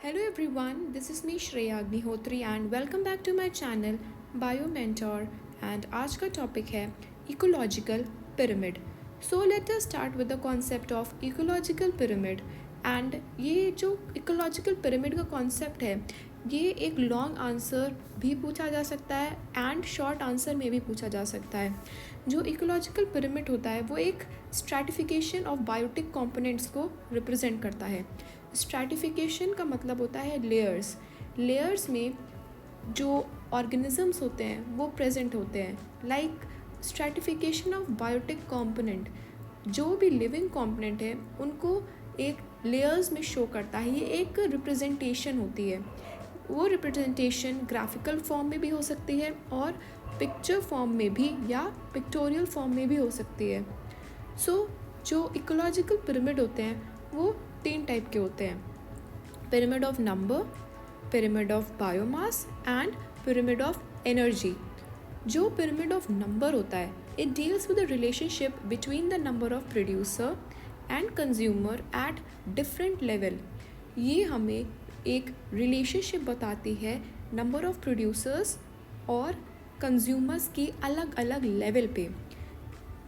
Hello everyone, this is me Shreya Agnihotri and welcome back to my channel Bio Mentor and आज का topic है ecological pyramid. So let us start with the concept of ecological pyramid. And ये जो ecological pyramid का concept है ये एक long answer भी पूछा जा सकता है एंड शॉर्ट आंसर में भी पूछा जा सकता है. जो इकोलॉजिकल पिरामिड होता है वो एक स्ट्रैटिफिकेशन ऑफ बायोटिक कंपोनेंट्स को रिप्रेजेंट करता है. स्ट्रैटिफिकेशन का मतलब होता है लेयर्स. लेयर्स में जो ऑर्गेनिजम्स होते हैं वो प्रेजेंट होते हैं. Like stratification of biotic component, जो भी लिविंग कंपोनेंट है उनको एक लेयर्स में शो करता है. ये एक रिप्रेजेंटेशन होती है. वो रिप्रेजेंटेशन ग्राफिकल फॉर्म में भी हो सकती है और पिक्चर फॉर्म में भी या पिक्टोरियल फॉर्म में भी हो सकती है. सो जो इकोलॉजिकल पिरामिड होते हैं वो 3 टाइप के होते हैं: pyramid of number, pyramid of biomass and pyramid of energy. जो पिरामिड ऑफ नंबर होता है it deals with the relationship between the number of producer and consumer at different level. ये हमें एक रिलेशनशिप बताती है नंबर ऑफ प्रोड्यूसर्स और consumers की अलग अलग लेवल पे.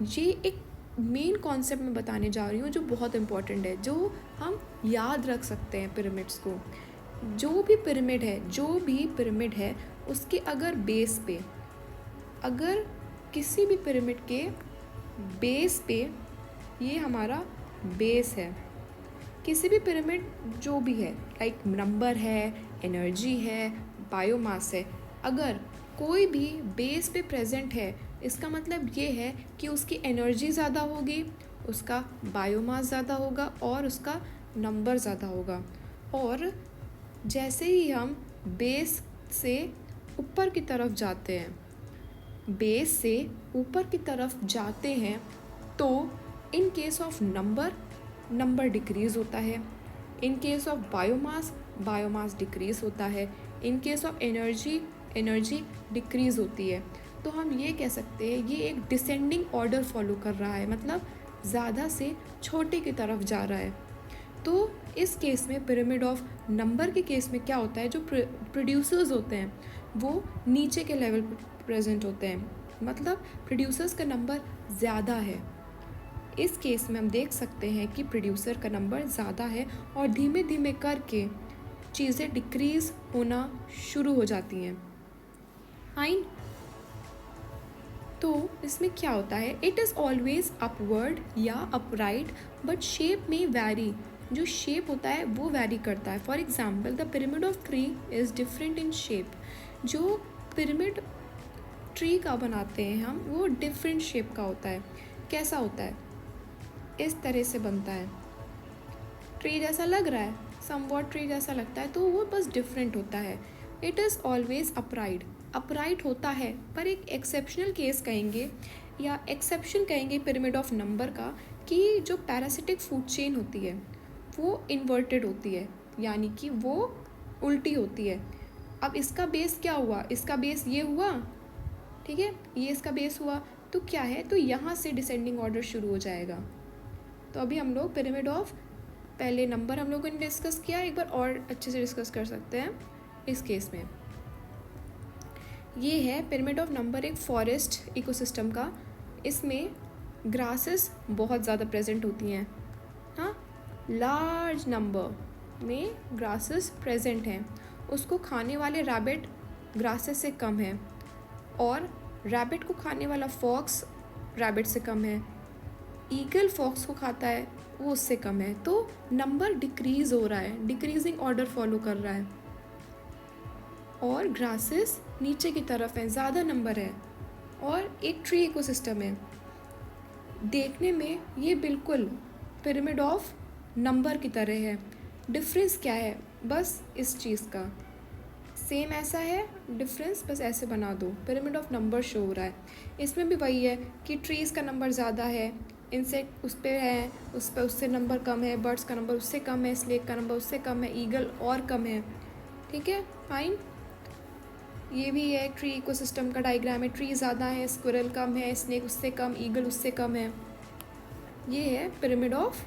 ये एक मेन कॉन्सेप्ट मैं बताने जा रही हूँ जो बहुत इम्पॉर्टेंट है, जो हम याद रख सकते हैं पिरामिड्स को. जो भी पिरामिड है उसके अगर बेस पे, अगर किसी भी पिरामिड के बेस पे, ये हमारा बेस है, किसी भी पिरामिड जो भी है लाइक नंबर है, एनर्जी है, बायोमास है, अगर कोई भी बेस पे प्रेजेंट है इसका मतलब ये है कि उसकी एनर्जी ज़्यादा होगी, उसका बायोमास ज़्यादा होगा और उसका नंबर ज़्यादा होगा. और जैसे ही हम बेस से ऊपर की तरफ जाते हैं, बेस से ऊपर की तरफ जाते हैं तो इन केस ऑफ नंबर डिक्रीज़ होता है. इन केस ऑफ बायोमास डिक्रीज़ होता है. इन केस ऑफ एनर्जी डिक्रीज़ होती है. तो हम ये कह सकते हैं ये एक डिसेंडिंग ऑर्डर फॉलो कर रहा है, मतलब ज़्यादा से छोटे की तरफ जा रहा है. तो इस केस में पिरामिड ऑफ नंबर के केस में क्या होता है, जो प्रोड्यूसर्स होते हैं वो नीचे के लेवल पर प्रेजेंट होते हैं, मतलब प्रोड्यूसर्स का नंबर ज़्यादा है. इस केस में हम देख सकते हैं कि प्रोड्यूसर का नंबर ज़्यादा है और धीमे धीमे करके चीज़ें डिक्रीज़ होना शुरू हो जाती हैं. फाइन. तो इसमें क्या होता है, इट इज़ ऑलवेज अपवर्ड या अपराइट बट शेप में वैरी. जो शेप होता है वो वैरी करता है. For example the pyramid of tree is different in shape. जो पिरामिड ट्री का बनाते हैं हम वो डिफरेंट शेप का होता है. कैसा होता है, इस तरह से बनता है. ट्री जैसा लग रहा है, समवॉट ट्री जैसा लगता है, तो वो बस डिफरेंट होता है. इट इज़ ऑलवेज अपराइट होता है, पर एक एक्सेप्शनल केस कहेंगे या एक्सेप्शन कहेंगे पिरामिड ऑफ नंबर का कि जो पैरासिटिक फूड चेन होती है वो इन्वर्टेड होती है, यानी कि वो उल्टी होती है. अब इसका बेस क्या हुआ, इसका बेस ये हुआ, ठीक है, ये इसका बेस हुआ, तो क्या है, तो यहाँ से डिसेंडिंग ऑर्डर शुरू हो जाएगा. तो अभी हम लोग पिरामिड ऑफ पहले नंबर हम लोगों ने डिस्कस किया, एक बार और अच्छे से डिस्कस कर सकते हैं. इस केस में ये है पिरामिड ऑफ नंबर, एक फॉरेस्ट इकोसिस्टम का. इसमें ग्रासेस बहुत ज़्यादा प्रेजेंट होती हैं. हाँ, लार्ज नंबर में ग्रासेस प्रेजेंट हैं. उसको खाने वाले रैबिट ग्रासेस से कम है और रैबिट को खाने वाला फॉक्स रैबिट से कम है. ईगल फॉक्स को खाता है वो उससे कम है. तो नंबर डिक्रीज़ हो रहा है, डिक्रीजिंग ऑर्डर फॉलो कर रहा है और ग्रासेस नीचे की तरफ है, ज़्यादा नंबर है और एक ट्री इकोसिस्टम है. देखने में ये बिल्कुल पिरामिड ऑफ नंबर की तरह है. डिफरेंस क्या है, बस इस चीज़ का सेम ऐसा है, डिफरेंस बस ऐसे बना दो, पिरामिड ऑफ नंबर शो हो रहा है. इसमें भी वही है कि ट्रीज़ का नंबर ज़्यादा है, इंसेक्ट उस पर है, उस पर उससे नंबर कम है, बर्ड्स का नंबर उससे कम है, स्नेक का नंबर उससे कम है, ईगल और कम है. ठीक है, फाइन. ये भी है ट्री इकोसिस्टम का डायग्राम है. ट्री ज़्यादा है, स्क्विरल कम है, स्नेक उससे कम, ईगल उससे कम है. ये है पिरामिड ऑफ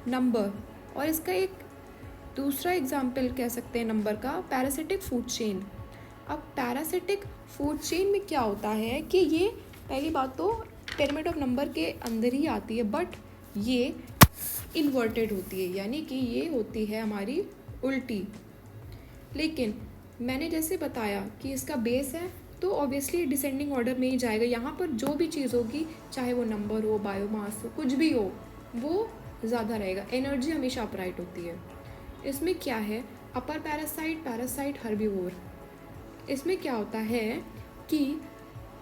नंबर. और इसका एक दूसरा एग्जाम्पल कह सकते हैं नंबर का, पैरासिटिक फूड चेन। अब पैरासिटिक फूड चेन में क्या होता है कि ये पहली बात तो पिरामिड ऑफ नंबर के अंदर ही आती है, बट ये इन्वर्टेड होती है, यानी कि ये होती है हमारी उल्टी। लेकिन मैंने जैसे बताया कि इसका बेस है, तो ऑब्वियसली डिसेंडिंग ऑर्डर में ही जाएगा। यहाँ पर जो भी चीज़ होगी, चाहे वो नंबर हो, बायोमास हो, कुछ भी हो, वो ज़्यादा रहेगा। एनर्जी हमेशा अपराइट होती है। इसमें क्या है, अपर पैरासाइट हर्बीवोर। इसमें क्या होता है कि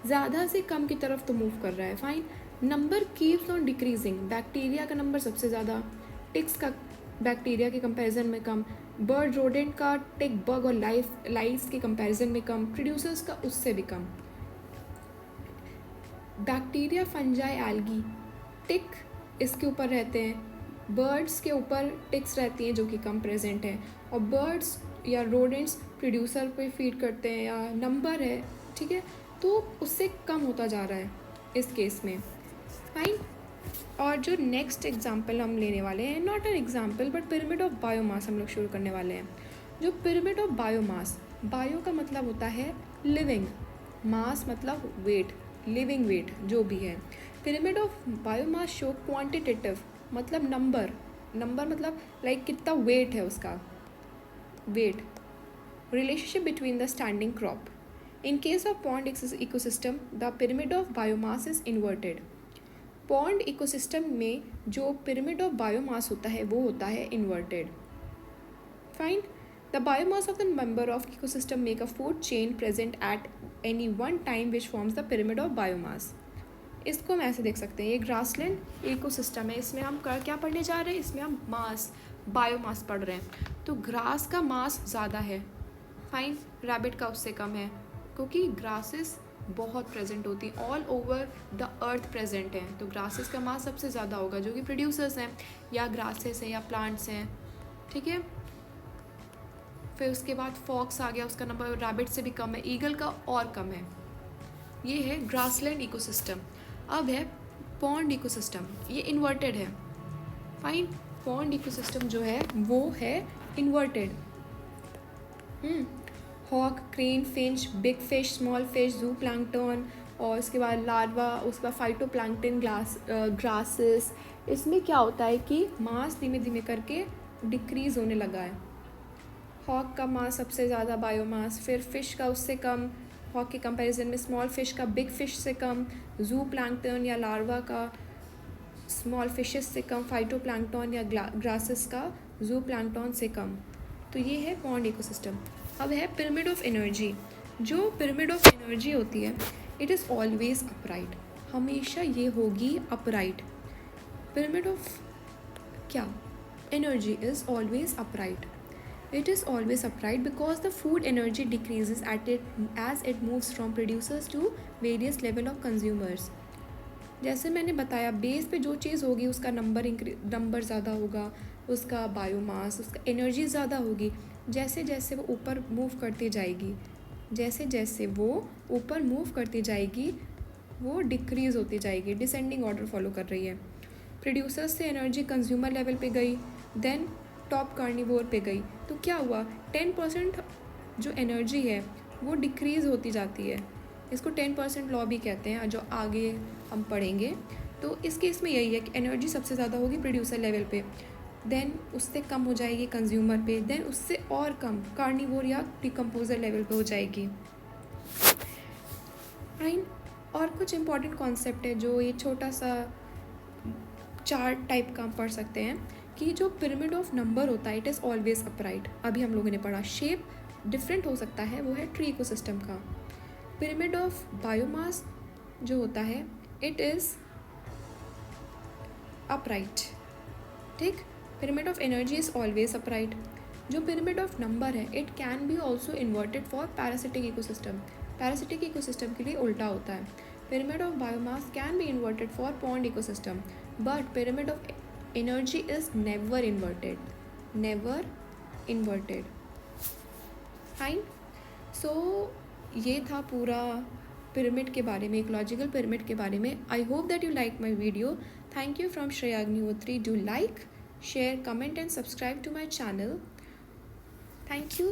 ज़्यादा से कम की तरफ तो मूव कर रहा है, fine. Number keeps on decreasing, bacteria का नंबर सबसे ज़्यादा, टिक्स का बैक्टीरिया के कंपैरिजन में कम, बर्ड रोडेंट का टिक बग और लाइस के कंपैरिजन में कम, प्रोड्यूसर्स का उससे भी कम। बैक्टीरिया, फंजाई, एल्गी, टिक इसके ऊपर रहते हैं, बर्ड्स के ऊपर टिक्स रहती हैं जो कि कम प्रेजेंट हैं, और बर्ड्स या रोडेंट्स प्रोड्यूसर पे फीड करते हैं, या नंबर है, ठीक है, तो उससे कम होता जा रहा है इस केस में, फाइन। और जो नेक्स्ट एग्जाम्पल हम लेने वाले हैं, not an example but pyramid of biomass हम लोग शुरू करने वाले हैं। जो पिरामिड ऑफ बायोमास, बायो का मतलब होता है लिविंग, मास मतलब वेट, लिविंग वेट जो भी है। Pyramid of biomass show quantitative मतलब नंबर मतलब लाइक कितना वेट है उसका, weight, relationship between the standing crop. In case of pond ecosystem the pyramid of biomass is inverted. Pond ecosystem में जो पिरामिड ऑफ बायोमास होता है वो होता है inverted, fine. The biomass of the member of ecosystem make a food chain present at any one time which forms the pyramid of biomass. इसको हम ऐसे देख सकते हैं, ये ग्रासलैंड इकोसिस्टम है, इसमें हम क्या पढ़ने जा रहे हैं, इसमें हम मास, बायोमास पढ़ रहे हैं। तो ग्रास का मास ज़्यादा है, फाइन, रैबिट का उससे कम है, क्योंकि ग्रासेस बहुत प्रेजेंट होती हैं, all over the earth present हैं, तो ग्रासेस का मास सबसे ज़्यादा होगा, जो कि प्रोड्यूसर्स हैं, या ग्रासेस हैं या प्लांट्स हैं, ठीक है। फिर उसके बाद फॉक्स आ गया, उसका नंबर रैबिट से भी कम है, ईगल का और कम है। ये है ग्रासलैंड इकोसिस्टम। अब है पॉन्ड इकोसिस्टम, ये इन्वर्टेड है, फाइन। पॉन्ड इकोसिस्टम जो है वो है inverted. Hawk, crane, finch, big fish, small fish, zooplankton, और उसके बाद लार्वा, उसके बाद फाइटोप्लैंकटन, ग्रासेस। इसमें क्या होता है कि मास धीमे धीमे करके डिक्रीज़ होने लगा है। हॉक का मास सबसे ज़्यादा बायोमास, फिर फिश का उससे कम, हॉक के कंपैरिजन में स्मॉल फिश का बिग फिश से कम, जू प्लैंकटन या लार्वा का स्मॉल फिशेस से कम, फाइटोप्लैंकटन या ग्रासेस का जू प्लैंकटन से कम। तो ये है पॉन्ड इकोसिस्टम। अब है पिरामिड ऑफ एनर्जी। जो पिरामिड ऑफ एनर्जी होती है, इट इज़ ऑलवेज अपराइट, हमेशा ये होगी अपराइट। पिरामिड ऑफ क्या, energy is always upright. It is always upright because the food energy decreases as it moves from producers to various level of consumers. जैसे मैंने बताया, base पे जो चीज़ होगी उसका नंबर ज़्यादा होगा, उसका बायोमास, उसका एनर्जी ज़्यादा होगी। जैसे जैसे वो ऊपर मूव करती जाएगी, वो डिक्रीज़ होती जाएगी, डिसेंडिंग ऑर्डर फॉलो कर रही है। प्रोड्यूसर्स से एनर्जी कंज्यूमर लेवल पे गई, देन टॉप कार्निवोर पे गई, तो क्या हुआ, 10% जो एनर्जी है वो डिक्रीज़ होती जाती है। इसको 10% लॉ भी कहते हैं, जो आगे हम पढ़ेंगे। तो इस केस में यही है कि एनर्जी सबसे ज़्यादा होगी प्रोड्यूसर लेवल पे, देन उससे कम हो जाएगी कंज्यूमर पे, देन उससे और कम कार्निवोर या डिकम्पोजर लेवल पे हो जाएगी, फाइन। और कुछ इंपॉर्टेंट कॉन्सेप्ट है जो ये छोटा सा चार्ट टाइप का पढ़ सकते हैं, कि जो पिरामिड ऑफ नंबर होता है, इट इज़ ऑलवेज अपराइट। अभी हम लोगों ने पढ़ा, शेप डिफरेंट हो सकता है, वो है ट्री इकोसिस्टम का। पिरामिड ऑफ बायोमास जो होता है, इट इज़ अपराइट, ठीक। Pyramid of energy is always upright. जो पिरामिड ऑफ नंबर है, it can be also inverted for parasitic ecosystem. Parasitic ecosystem के लिए उल्टा होता है। Pyramid of biomass can be inverted for pond ecosystem, but pyramid of energy is never inverted, fine. So ये था पूरा pyramid के बारे में, इकोलॉजिकल पिरामिड के बारे में। I hope that you like my video. Thank you from Shreya Agnihotri. Do like, share, comment and subscribe to my channel. Thank you.